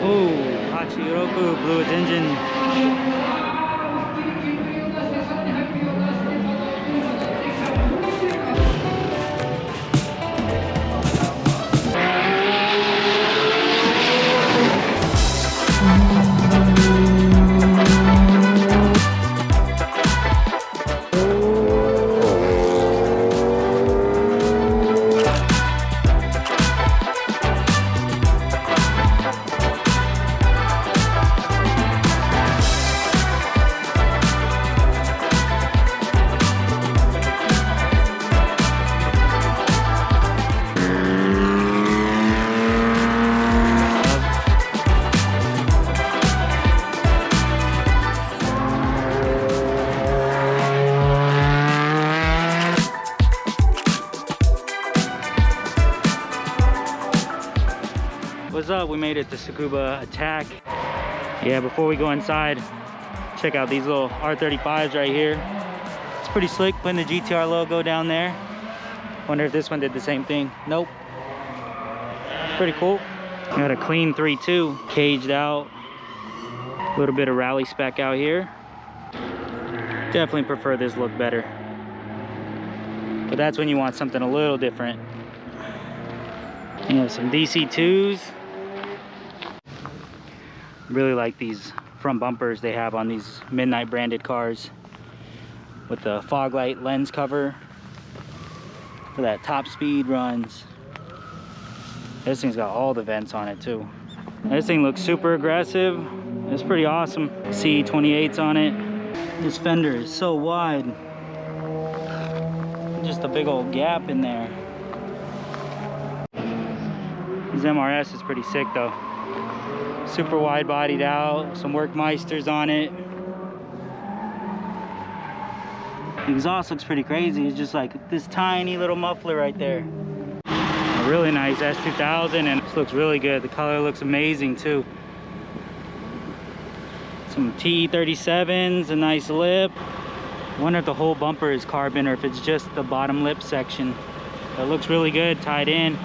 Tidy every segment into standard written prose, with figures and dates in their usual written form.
Oh, Hachiroku blew its engine. What's up? We made it to Tsukuba Attack. Yeah, before we go inside, check out these little R35s right here. It's pretty slick, putting the GTR logo down there. Wonder if this one did the same thing. Nope. Pretty cool. Got a clean 3.2, caged out. A little bit of rally spec out here. Definitely prefer this look better. But that's when you want something a little different. You have some DC2s. Really like these front bumpers they have on these Midnight branded cars with the fog light lens cover for that top speed runs. This thing's got all the vents on it too. This thing looks super aggressive. It's pretty awesome. C28s on it. This fender is so wide. Just a big old gap in there. This MRS is pretty sick though. Super wide bodied out, some Workmeisters on it. The exhaust looks pretty crazy. It's just like this tiny little muffler right there. A really nice S2000, and this looks really good. The color looks amazing too. Some T37s, a nice lip. I wonder if the whole bumper is carbon or if it's just the bottom lip section. It looks really good, tied in.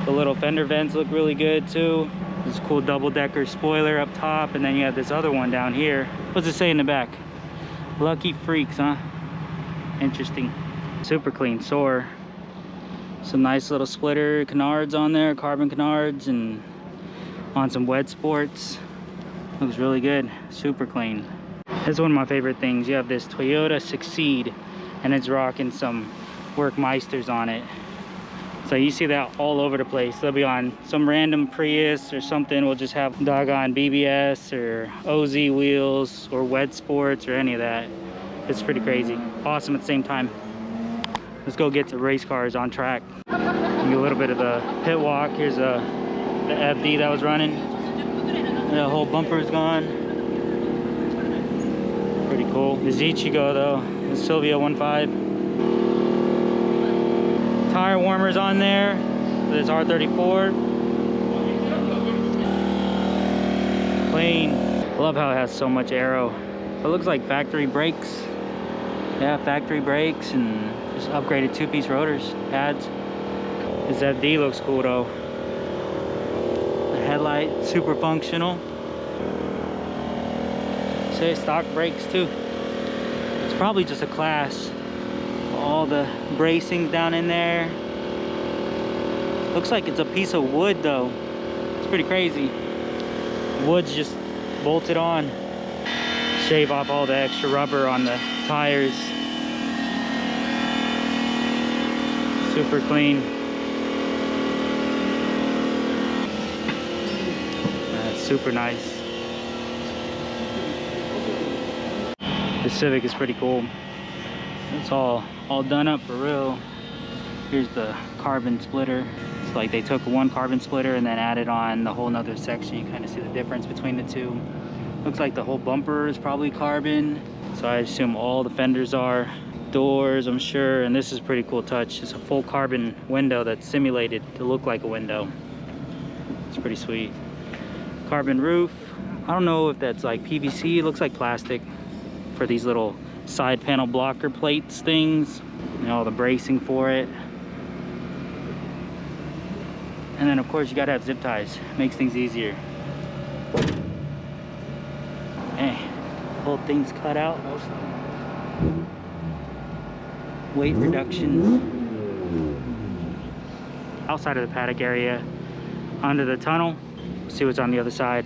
The little fender vents look really good too. This cool double-decker spoiler up top, and then you have this other one down here. What's it say in the back? Lucky freaks, huh? Interesting. Super clean Soar. Some nice little splitter canards on there, carbon canards, and on some wet sports. Looks really good, super clean. This is one of my favorite things. You have this Toyota Succeed, and it's rocking some Workmeisters on it. So you see that all over the place. They'll be on some random Prius or something. We'll just have doggone BBS or OZ wheels or wet sports or any of that. It's pretty crazy. Awesome at the same time. Let's go get to race cars on track. Get a little bit of the pit walk. Here's the FD that was running. The whole bumper is gone. Pretty cool. The Zichigo though, the Silvia 1.5. Tire warmers on there. This R34. Clean. I love how it has so much aero. It looks like factory brakes. Yeah, factory brakes and just upgraded two-piece rotors, pads. This FD looks cool though. The headlight, super functional. Say stock brakes too. It's probably just a class. All the bracings down in there. Looks like it's a piece of wood though. It's pretty crazy. Wood's just bolted on. Shave off all the extra rubber on the tires. Super clean. That's super nice. The Civic is pretty cool. It's all done up for real. Here's the carbon splitter. It's like they took one carbon splitter and then added on the whole nother section. You kind of see the difference between the two. Looks like the whole bumper is probably carbon. So I assume all the fenders are. Doors, I'm sure. And this is a pretty cool touch. It's a full carbon window that's simulated to look like a window. It's pretty sweet. Carbon roof. I don't know if that's like PVC. It looks like plastic for these little side panel blocker plates things. You know, the bracing for it. And then of course you gotta have zip ties. Makes things easier. Hey, whole thing's cut out. Weight reduction. Outside of the paddock area, under the tunnel. See what's on the other side.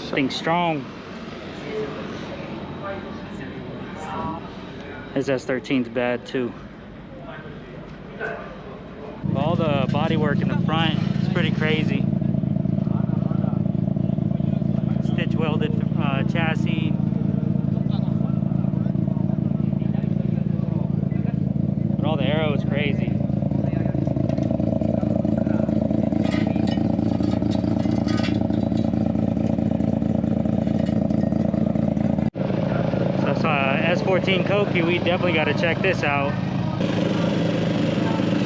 Thing's strong. His S13's bad too. All the bodywork in the front is pretty crazy. Stitch welded chassis. But all the Aero is crazy. So that's S14 Kouki. We definitely got to check this out.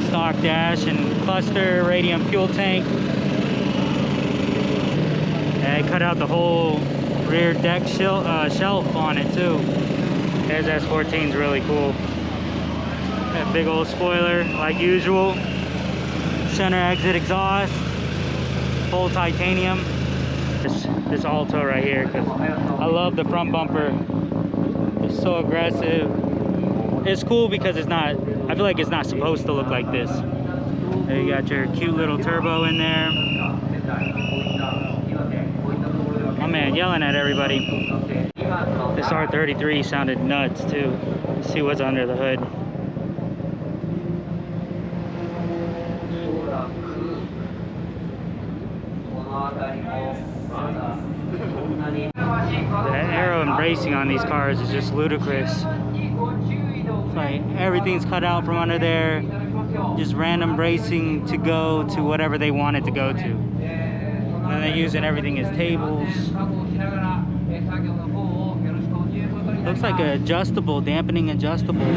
Stock dash and cluster, radium fuel tank. And I cut out the whole rear deck shelf on it too. His S14's really cool. That big old spoiler like usual. Center exit exhaust. Full titanium. This Alto right here, because I love the front bumper. It's so aggressive. It's cool because it's not, I feel like it's not supposed to look like this. There you got your cute little turbo in there. My man yelling at everybody. This R33 sounded nuts too. Let's see what's under the hood. The Aero and bracing on these cars is just ludicrous. It's like everything's cut out from under there. Just random bracing to go to whatever they want it to go to. And then they're using everything as tables. Looks like an adjustable, dampening adjustable.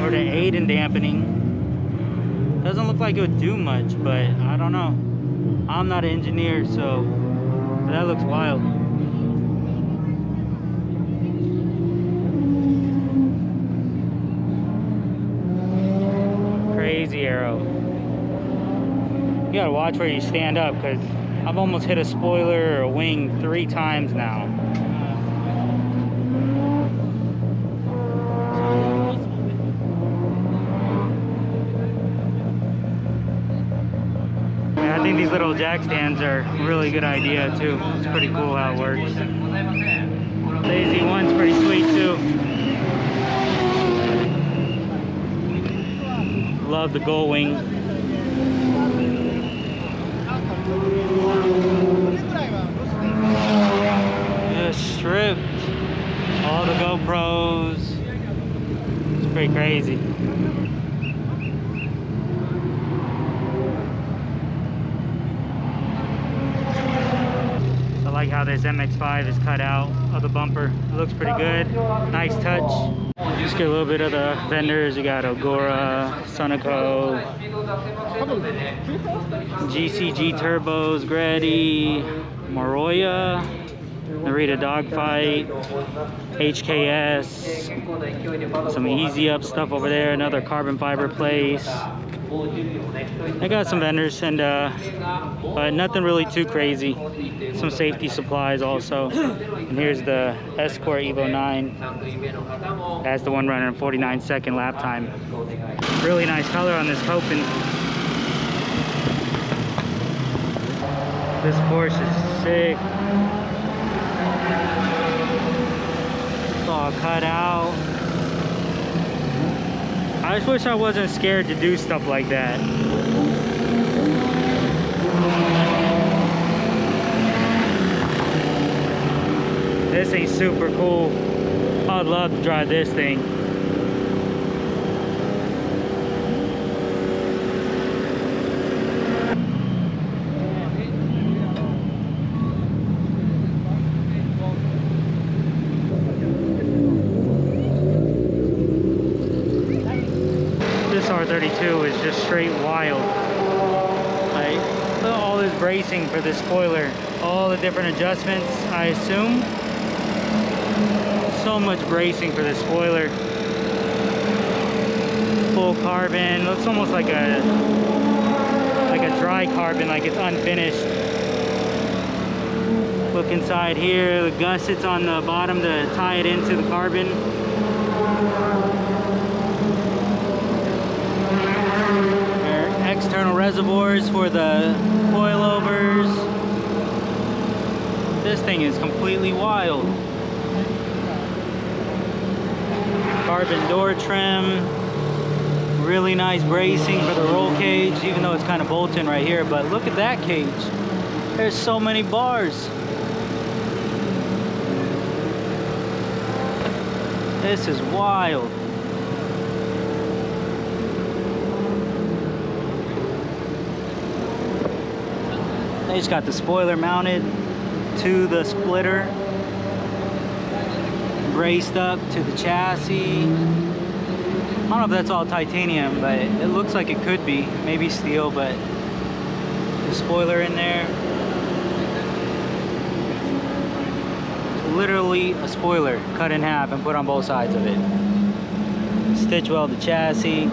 Or to aid in dampening. Doesn't look like it would do much, but I don't know. I'm not an engineer, so that looks wild. Crazy Aero. You gotta watch where you stand up, because I've almost hit a spoiler or a wing 3 times now. And I think these little jack stands are a really good idea too. It's pretty cool how it works. Lazy one's pretty sweet too. Love the gull wing. Just stripped. All the GoPros. It's pretty crazy. I like how this MX-5 is cut out of the bumper. It looks pretty good. Nice touch. Just get a little bit of the vendors. You got Ogura, Sunoco, GCG Turbos, Grady, Moroya, Narita Dogfight, HKS, some Easy Up stuff over there, another carbon fiber place. I got some vendors, and but nothing really too crazy. Some safety supplies also. And here's the Escort Evo 9. That's the one running a 49-second lap time. Really nice color on this Copen. This Porsche is sick. It's all cut out. I just wish I wasn't scared to do stuff like that. This ain't super cool. I'd love to drive this thing. This R32 is just straight wild. Like, all this bracing for this spoiler, all the different adjustments, I assume. So much bracing for this spoiler. Full carbon, looks almost like a like a dry carbon, like it's unfinished. Look inside here, the gussets on the bottom to tie it into the carbon. There are external reservoirs for the coilovers. This thing is completely wild. Carbon door trim. Really nice bracing for the roll cage, even though it's kind of bolting right here. But look at that cage. There's so many bars. This is wild. They just got the spoiler mounted to the splitter, braced up to the chassis. I don't know if that's all titanium, but it looks like it could be. Maybe steel, but the spoiler in there. It's literally a spoiler cut in half and put on both sides of it. Stitch weld the chassis.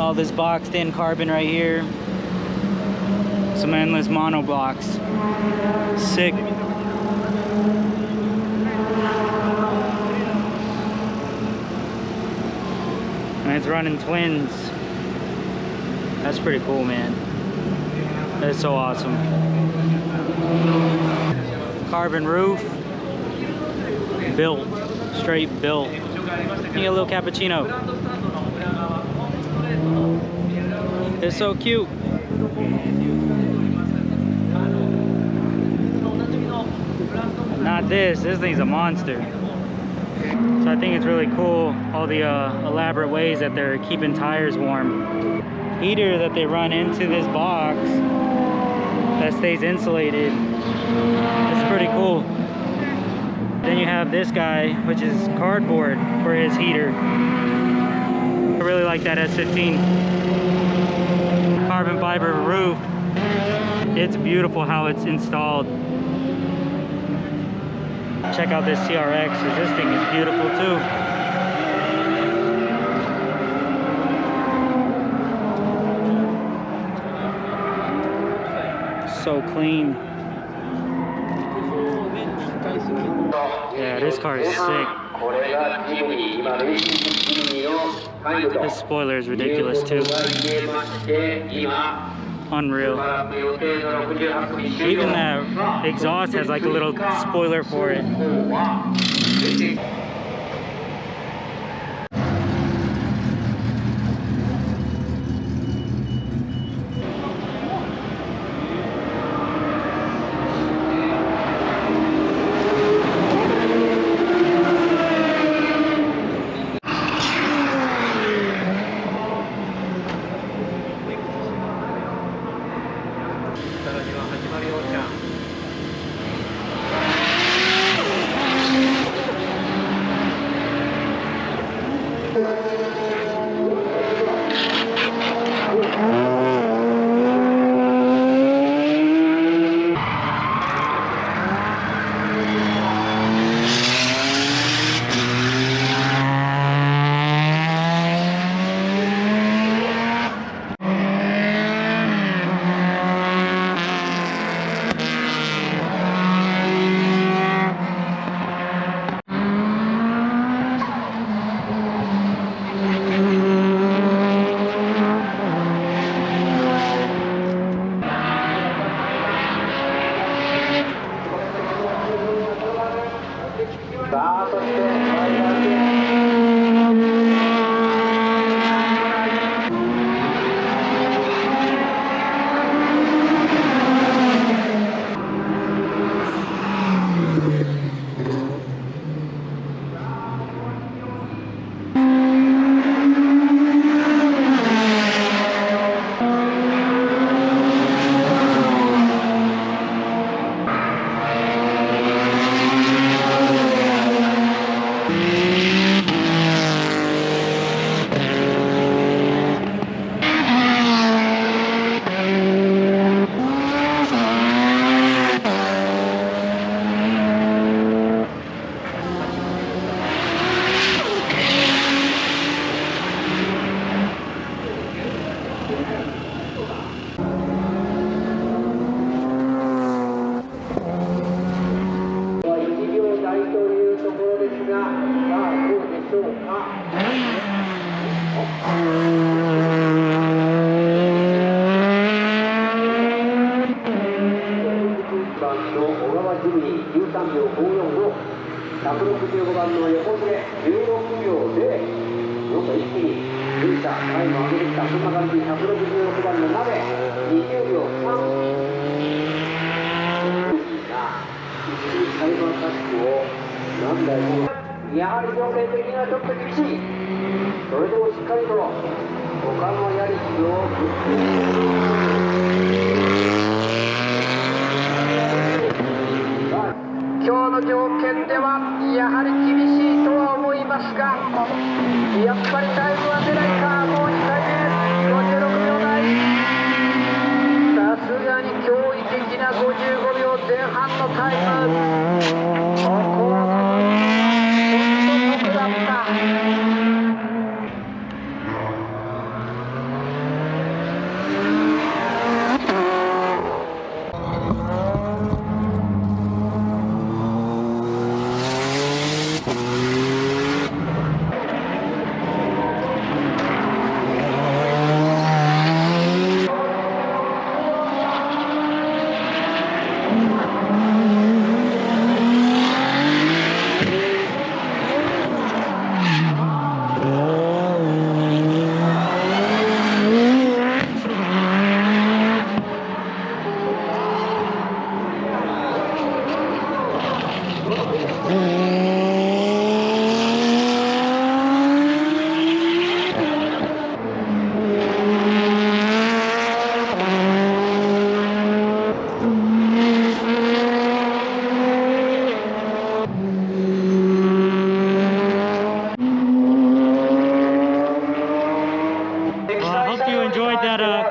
All this boxed in carbon right here. Some endless monoblocks. Sick. And it's running twins. That's pretty cool, man. That's so awesome. Carbon roof. Built. Straight built. You get a little cappuccino. It's so cute. Not this. This thing's a monster. So I think it's really cool, all the elaborate ways that they're keeping tires warm. Heater that they run into this box that stays insulated. It's pretty cool. Then you have this guy, which is cardboard for his heater. I really like that S14 carbon fiber roof. It's beautiful how it's installed. Check out this CRX, because this thing is beautiful too. So clean. Yeah, this car is sick. This spoiler is ridiculous too. Unreal. Even that exhaust has like a little spoiler for it. ルータータイムを上げてきた群馬ガンジー166番の鍋20秒3サイバータックを何台もやはり条件的にはちょっと厳しい。それでもしっかりと他のやりしを今日の条件ではやはり厳しいとは思いますが、やっぱりタイムは出ないか。もう2回目56秒台、さすがに驚異的な55秒前半のタイム。ここはちょっと得だった。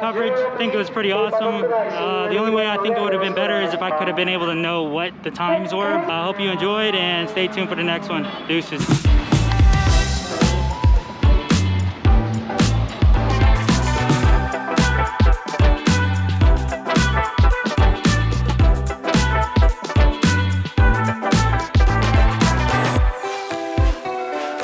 I think it was pretty awesome. The only way I think it would have been better is if I could have been able to know what the times were. I hope you enjoyed and stay tuned for the next one. Deuces.